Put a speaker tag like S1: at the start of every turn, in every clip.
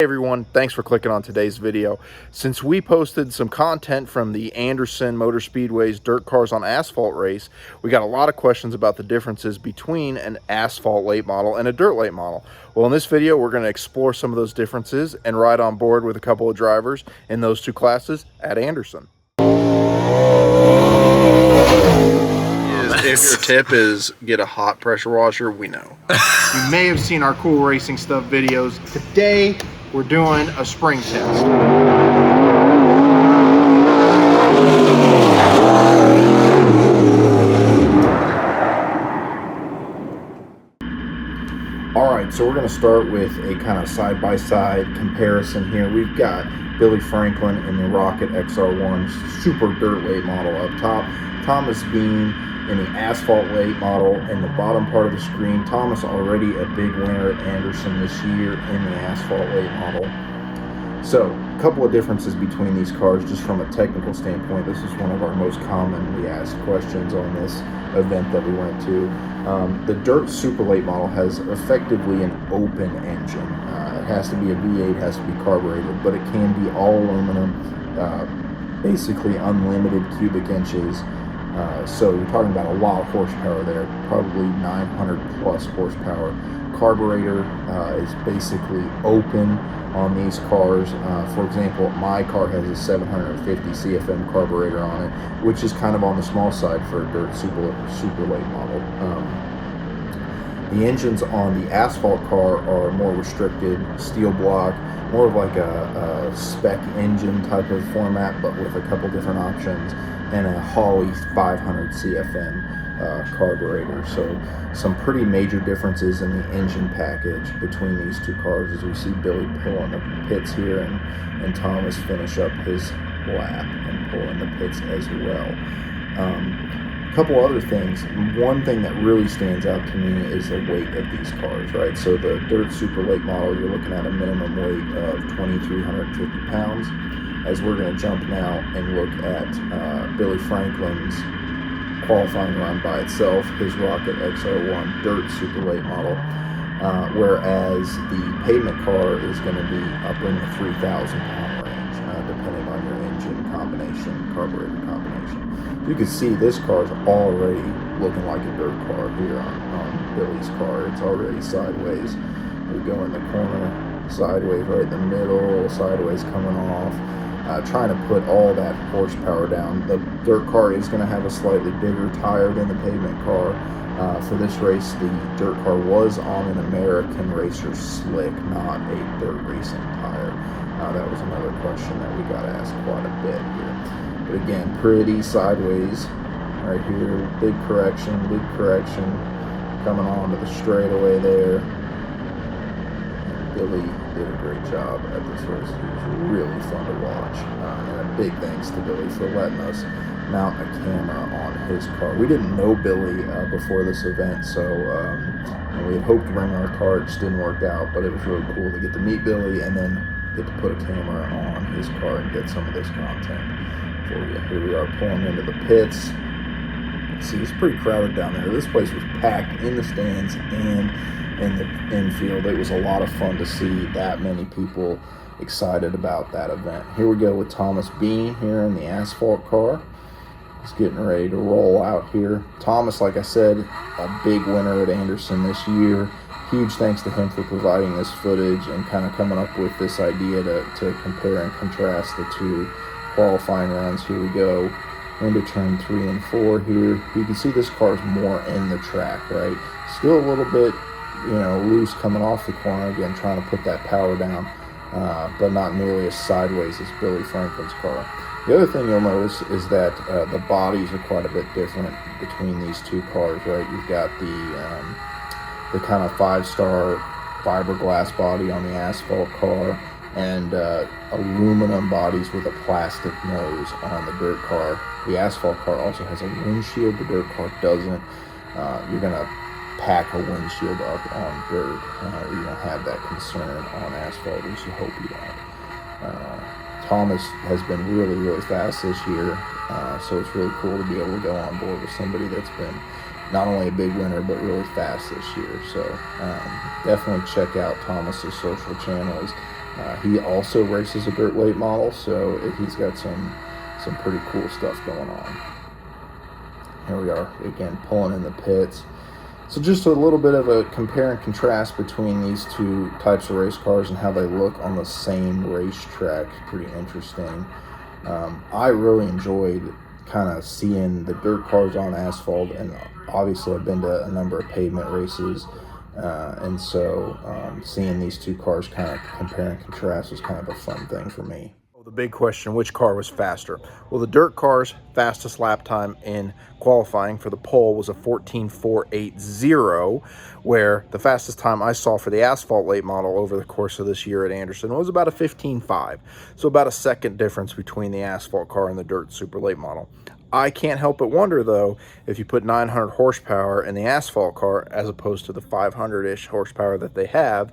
S1: Hey everyone, thanks for clicking on today's video. Since we posted some content from the Anderson Motor Speedway's Dirt Cars on Asphalt race, we got a lot of questions about the differences between an asphalt late model and a dirt late model. Well, in this video, we're going to explore some of those differences and ride on board with a couple of drivers in those two classes at Anderson. If your tip is get a hot pressure washer, we know. You may have seen our cool racing stuff videos. Today, we're doing a spring test. Alright, so we're going to start with a kind of side-by-side comparison here. We've got Billy Franklin in the Rocket XR1 super dirt late model up top. Thomas Beane in the asphalt late model in the bottom part of the screen. Thomas already a big winner at Anderson this year in the asphalt late model. So, a couple of differences between these cars just from a technical standpoint. This is one of our most commonly asked questions on this event that we went to. The dirt super late model has effectively an open engine. It has to be a V8, has to be carbureted, but it can be all aluminum, basically unlimited cubic inches. So you're talking about a lot of horsepower there, probably 900 plus horsepower. Carburetor is basically open on these cars. For example, my car has a 750 CFM carburetor on it, which is kind of on the small side for a dirt super late model. The engines on the asphalt car are more restricted, steel block, more of like a spec engine type of format, but with a couple different options, and a Holley 500 CFM carburetor. So some pretty major differences in the engine package between these two cars as we see Billy pull in the pits here and Thomas finish up his lap and pull in the pits as well. A couple other things. One thing that really stands out to me is the weight of these cars, right? So the dirt super late model, you're looking at a minimum weight of 2,350 pounds. As we're going to jump now and look at Billy Franklin's qualifying run by itself, his Rocket XR1 dirt super late model, whereas the pavement car is going to be up in the 3,000 pound range, depending on your engine combination, carburetor combination. You can see this car is already looking like a dirt car here on Billy's car. It's already sideways. We go in the corner, sideways right in the middle, sideways coming off. Trying to put all that horsepower down. The dirt car is going to have a slightly bigger tire than the pavement car. For this race, the dirt car was on an American Racer slick, not a dirt racing tire. That was another question that we got asked quite a bit here. But again, pretty sideways right here. Big correction, coming on to the straightaway there. Billy did a great job at this race. It was really fun to watch. And a big thanks to Billy for letting us mount a camera on his car. We didn't know Billy before this event, so and we had hoped to bring our car. It just didn't work out, but it was really cool to get to meet Billy and then get to put a camera on his car and get some of this content for you. Here we are pulling into the pits. See, it's pretty crowded down there. This place was packed in the stands and in the infield. It was a lot of fun to see that many people excited about that event. Here we go with Thomas Beane here in the asphalt car. He's getting ready to roll out here. Thomas, like I said, a big winner at Anderson this year. Huge thanks to him for providing this footage and kind of coming up with this idea to compare and contrast the two qualifying runs. Here we go into turn 3 and 4 here. You can see this car's more in the track, right? Still a little bit, loose coming off the corner, again trying to put that power down, but not nearly as sideways as Billy Franklin's car. The other thing you'll notice is that the bodies are quite a bit different between these two cars, right? You've got the kind of 5-star fiberglass body on the asphalt car and aluminum bodies with a plastic nose on the dirt car. The asphalt car also has a windshield, the dirt car doesn't. You're going to pack a windshield up on dirt. You don't have that concern on asphalt, at least you hope you don't. Thomas has been really fast this year, so it's really cool to be able to go on board with somebody that's been not only a big winner, but really fast this year. So definitely check out Thomas's social channels He also races a dirt late model, so he's got some pretty cool stuff going on. Here we are again pulling in the pits. So just a little bit of a compare and contrast between these two types of race cars and how they look on the same racetrack. Pretty interesting. I really enjoyed kind of seeing the dirt cars on asphalt, and obviously I've been to a number of pavement races, and so seeing these two cars kind of compare and contrast was kind of a fun thing for me. The big question, which car was faster? Well, the dirt car's fastest lap time in qualifying for the pole was a 14.480, where the fastest time I saw for the asphalt late model over the course of this year at Anderson was about a 15.5. So about a second difference between the asphalt car and the dirt super late model. I can't help but wonder, though, if you put 900 horsepower in the asphalt car as opposed to the 500-ish horsepower that they have,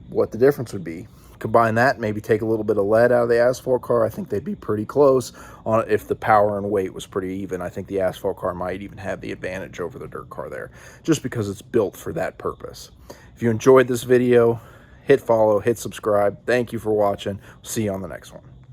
S1: what the difference would be. Combine that, maybe take a little bit of lead out of the asphalt car. I think they'd be pretty close on it if the power and weight was pretty even. I think the asphalt car might even have the advantage over the dirt car there, just because it's built for that purpose. If you enjoyed this video, hit follow, hit subscribe. Thank you for watching. See you on the next one.